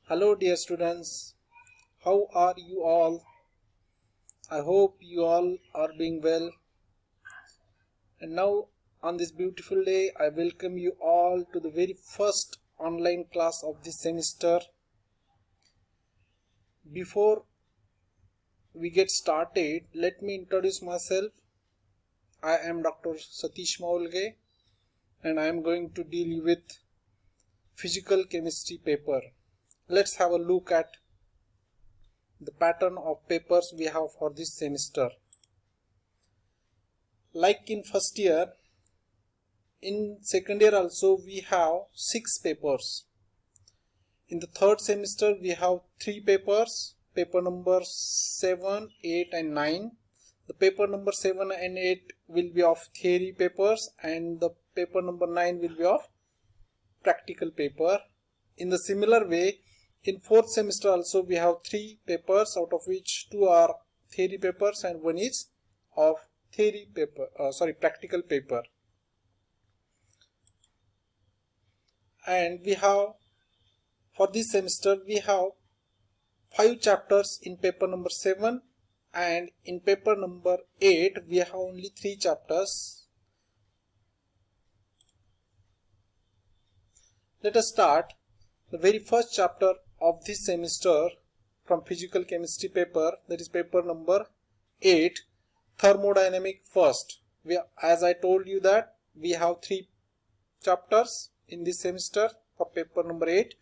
Hello dear students, how are you all? I hope you all are doing well. And now on this beautiful day, I welcome you all to the very first online class of this semester. Before we get started, let me introduce myself. I am Dr. Satish Maulge and I am going to deal with physical chemistry paper. Let's have a look at the pattern of papers we have for this semester. Like in first year, in second year also we have 6 papers. In the third semester we have 3 papers, paper number 7, 8 and 9. The paper number 7 and 8 will be of theory papers and the paper number 9 will be of practical paper. In the similar way, in fourth semester also we have 3 papers, out of which 2 are theory papers and 1 is of practical paper. And we have, for this semester we have 5 chapters in paper number 7 and in paper number 8 we have only 3 chapters. Let us start the very first chapter of this semester from physical chemistry paper, that is paper number 8, thermodynamic first. As I told you that we have 3 chapters in this semester for paper number 8,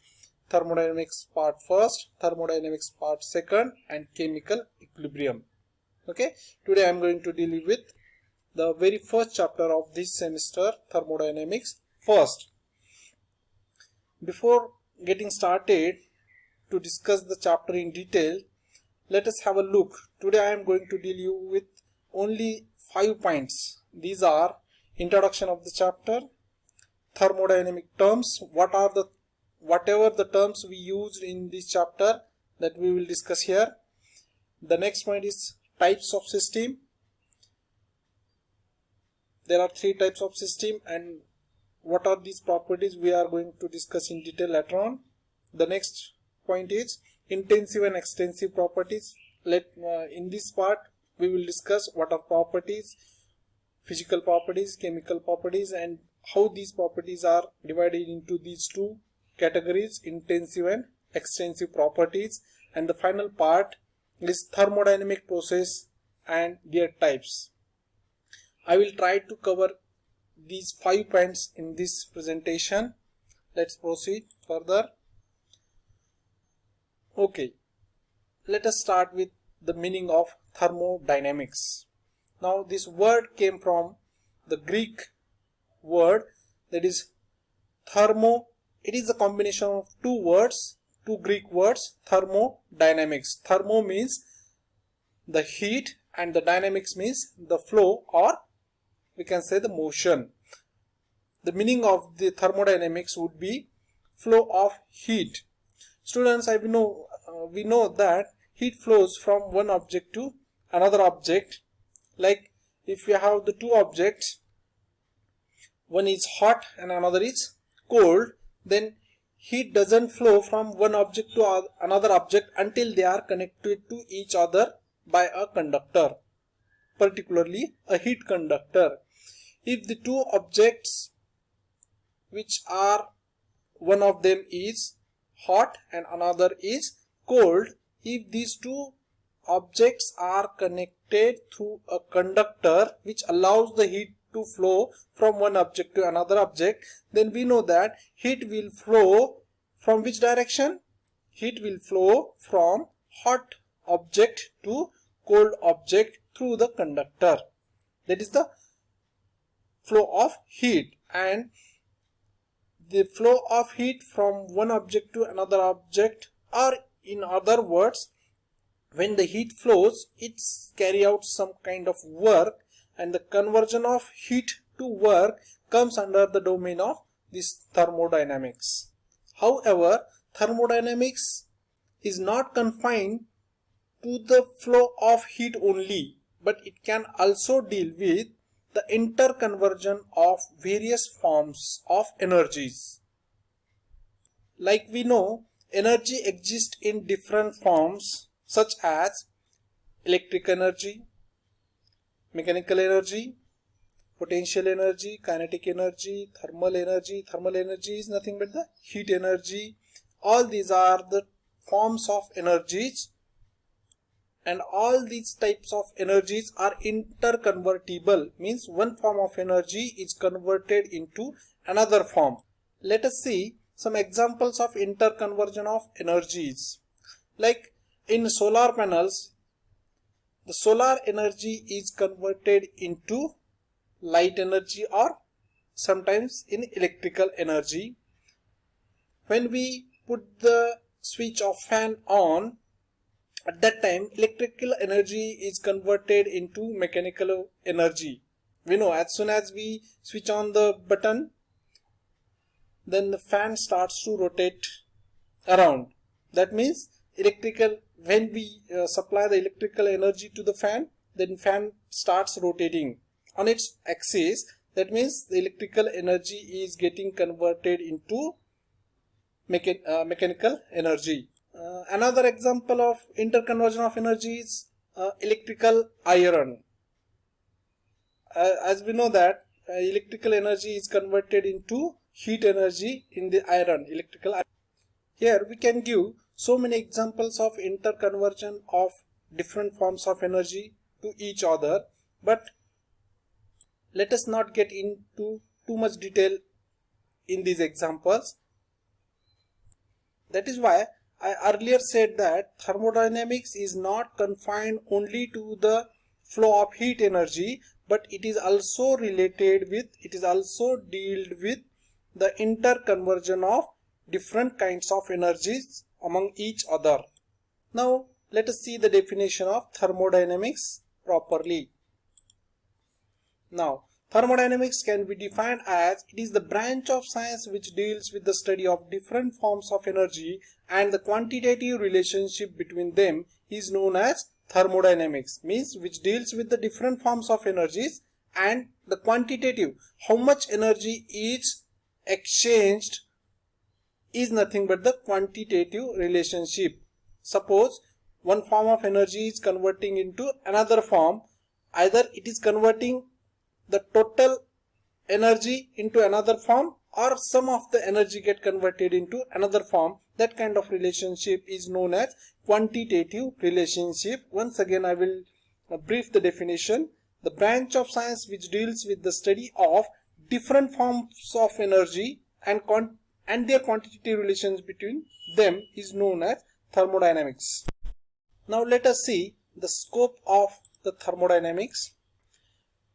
thermodynamics part first, thermodynamics part second and chemical equilibrium. Okay, today I am going to deal with the very first chapter of this semester, thermodynamics first. Before getting started to discuss the chapter in detail, let us have a look. Today I am going to deal you with only 5 points. These are introduction of the chapter, thermodynamic terms, whatever the terms we used in this chapter that we will discuss here. The next point is types of system. There are 3 types of system and what are these properties we are going to discuss in detail later on. The next point is intensive and extensive properties. In this part we will discuss what are properties, physical properties, chemical properties, and how these properties are divided into these 2 categories, intensive and extensive properties. And the final part is thermodynamic process and their types. I will try to cover these 5 points in this presentation. Let's proceed further. Okay, let us start with the meaning of thermodynamics. Now this word came from the Greek word, that is thermo. It is a combination of 2 Greek words, thermodynamics. Thermo means the heat and the dynamics means the flow, or we can say the motion. The meaning of the thermodynamics would be flow of heat. Students, we know that heat flows from one object to another object. Like if we have the 2 objects, one is hot and another is cold, then heat doesn't flow from one object to another object until they are connected to each other by a conductor, particularly a heat conductor. If the 2 objects, which are one of them is hot and another is cold, if these 2 objects are connected through a conductor which allows the heat to flow from one object to another object, then we know that heat will flow from which direction? Heat will flow from hot object to cold object through the conductor. That is the flow of heat. And the flow of heat from one object to another object, or in other words, when the heat flows, it carries out some kind of work, and the conversion of heat to work comes under the domain of this thermodynamics. However, thermodynamics is not confined to the flow of heat only, but it can also deal with the interconversion of various forms of energies. Like we know, energy exists in different forms such as electric energy, mechanical energy, potential energy, kinetic energy, thermal energy. Thermal energy is nothing but the heat energy. All these are the forms of energies, and all these types of energies are interconvertible, means one form of energy is converted into another form. Let us see some examples of interconversion of energies. Like in solar panels, the solar energy is converted into light energy or sometimes in electrical energy. When we put the switch of fan on, at that time electrical energy is converted into mechanical energy. We know as soon as we switch on the button, then the fan starts to rotate around. That means when we supply the electrical energy to the fan, then fan starts rotating on its axis. That means the electrical energy is getting converted into mechanical energy. Another example of interconversion of energy is electrical iron. As we know that electrical energy is converted into heat energy in the electrical iron. Here we can give so many examples of interconversion of different forms of energy to each other, but let us not get into too much detail in these examples. That is why I earlier said that thermodynamics is not confined only to the flow of heat energy, but it is also dealt with the interconversion of different kinds of energies among each other. Now let us see the definition of thermodynamics properly. Now, thermodynamics can be defined as it is the branch of science which deals with the study of different forms of energy, and the quantitative relationship between them is known as thermodynamics, means which deals with the different forms of energies and the quantitative, how much energy is exchanged, is nothing but the quantitative relationship. Suppose one form of energy is converting into another form, either it is converting the total energy into another form or some of the energy get converted into another form. That kind of relationship is known as quantitative relationship. Once again I will brief the definition. The branch of science which deals with the study of different forms of energy and their quantitative relations between them is known as thermodynamics. Now let us see the scope of the thermodynamics.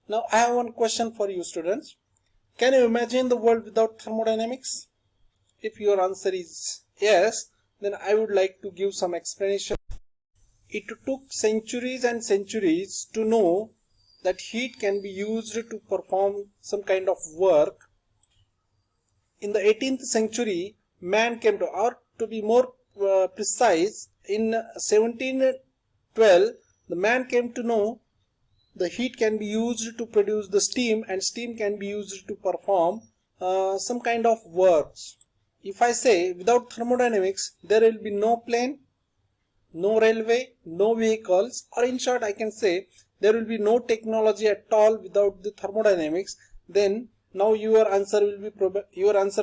Now I have one question for you students. Can you imagine the world without thermodynamics? If your answer is yes, then I would like to give some explanation. It took centuries and centuries to know that heat can be used to perform some kind of work. In the 18th century, man came to, or to be more precise, in 1712, the man came to know the heat can be used to produce the steam, and steam can be used to perform some kind of works. If I say without thermodynamics, there will be no plane, no railway, no vehicles, or in short I can say there will be no technology at all without the thermodynamics, then now your answer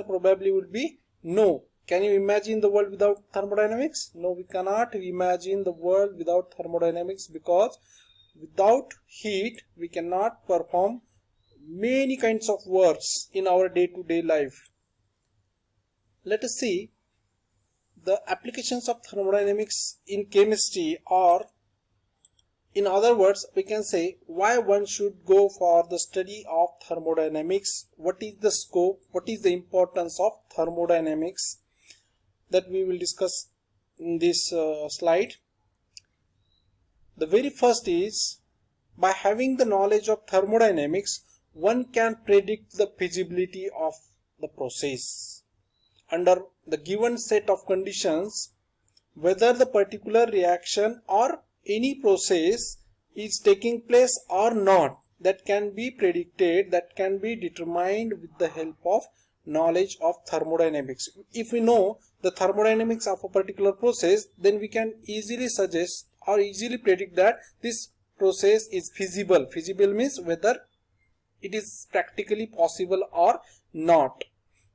probably would be no. Can you imagine the world without thermodynamics? No, we cannot imagine the world without thermodynamics, because without heat we cannot perform many kinds of works in our day-to-day life. Let us see the applications of thermodynamics in chemistry, or in other words we can say why one should go for the study of thermodynamics. What is the scope, what is the importance of thermodynamics, that we will discuss in this slide. The very first is, by having the knowledge of thermodynamics, one can predict the feasibility of the process under the given set of conditions, whether the particular reaction or any process is taking place or not. That can be predicted, that can be determined with the help of knowledge of thermodynamics. If we know the thermodynamics of a particular process, then we can easily suggest or easily predict that this process is feasible. Feasible means whether it is practically possible or not.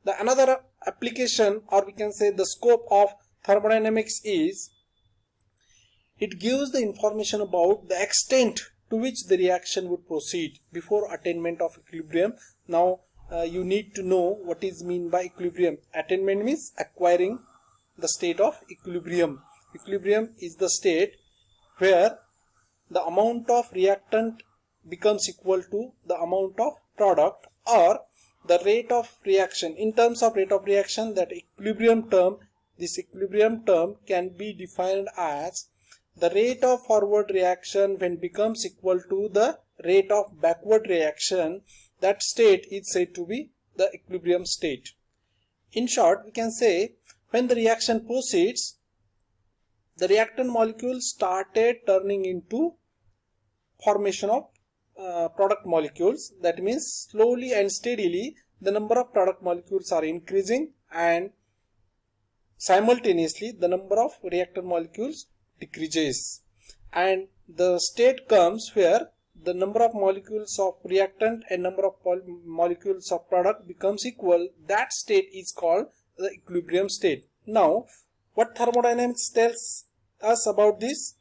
The another application, or we can say the scope of thermodynamics, is it gives the information about the extent to which the reaction would proceed before attainment of equilibrium. Now you need to know what is mean by equilibrium. Attainment means acquiring the state of equilibrium. Equilibrium is the state where the amount of reactant becomes equal to the amount of product, or the rate of reaction. In terms of rate of reaction, that equilibrium term, this equilibrium term can be defined as the rate of forward reaction when becomes equal to the rate of backward reaction. That state is said to be the equilibrium state. In short, we can say when the reaction proceeds, the reactant molecules started turning into formation of product molecules. That means slowly and steadily the number of product molecules are increasing, and simultaneously the number of reactant molecules decreases, and the state comes where the number of molecules of reactant and number of molecules of product becomes equal. That state is called the equilibrium state. Now what thermodynamics tells us about this?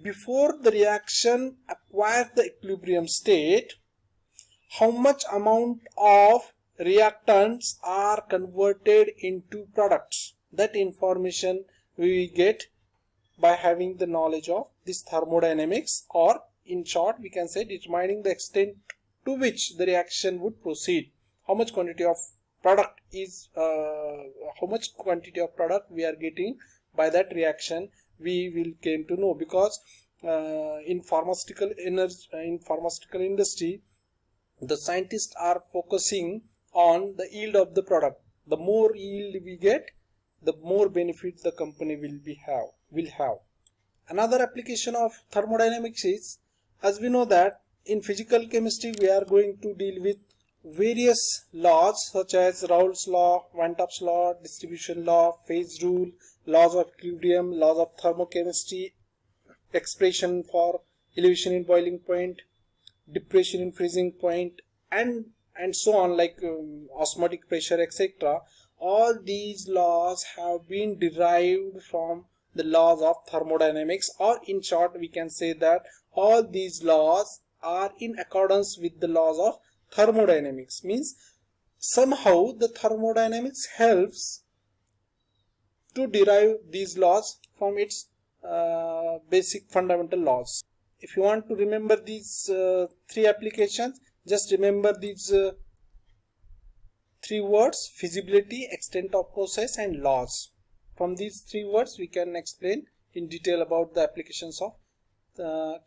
Before the reaction acquires the equilibrium state, how much amount of reactants are converted into products? That information we get by having the knowledge of this thermodynamics, or in short we can say determining the extent to which the reaction would proceed. How much quantity of product is how much quantity of product we are getting by that reaction, we will came to know, because in pharmaceutical industry the scientists are focusing on the yield of the product. The more yield we get, the more benefit the company will have. Another application of thermodynamics is, as we know that in physical chemistry we are going to deal with various laws such as Raoult's law, Van 't Hoff's law, distribution law, phase rule, laws of equilibrium, laws of thermochemistry, expression for elevation in boiling point, depression in freezing point, and so on, like osmotic pressure, etc. All these laws have been derived from the laws of thermodynamics, or in short we can say that all these laws are in accordance with the laws of thermodynamics. Means somehow the thermodynamics helps to derive these laws from its basic fundamental laws. If you want to remember these three applications, just remember these three words: feasibility, extent of process, and laws. From these three words we can explain in detail about the applications of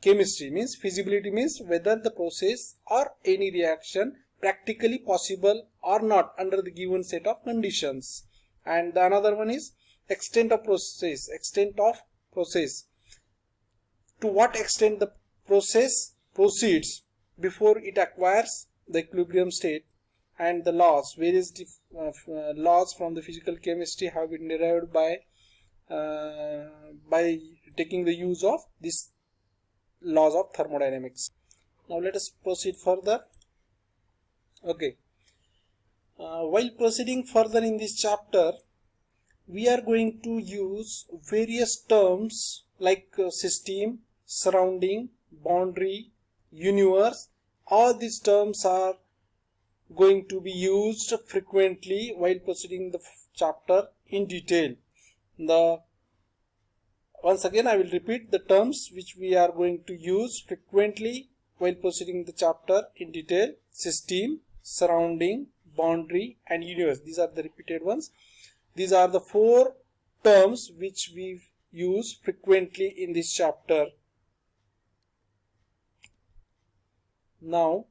chemistry. Means feasibility means whether the process or any reaction practically possible or not under the given set of conditions. And the another one is extent of process. Extent of process, to what extent the process proceeds before it acquires the equilibrium state. And the laws, various laws from the physical chemistry have been derived by taking the use of these laws of thermodynamics. Now let us proceed further. Okay, while proceeding further in this chapter, we are going to use various terms like system, surrounding, boundary, universe. All these terms are going to be used frequently while proceeding the chapter in detail. Once again I will repeat the terms which we are going to use frequently while proceeding the chapter in detail: system, surrounding, boundary, and universe. These are the repeated ones. These are the four terms which we use frequently in this chapter. Now,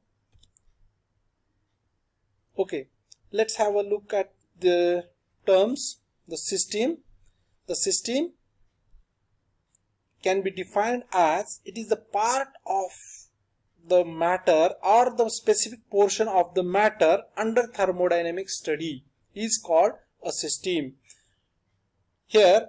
okay, let's have a look at the terms. The system. The system can be defined as it is the part of the matter or the specific portion of the matter under thermodynamic study is called a system. Here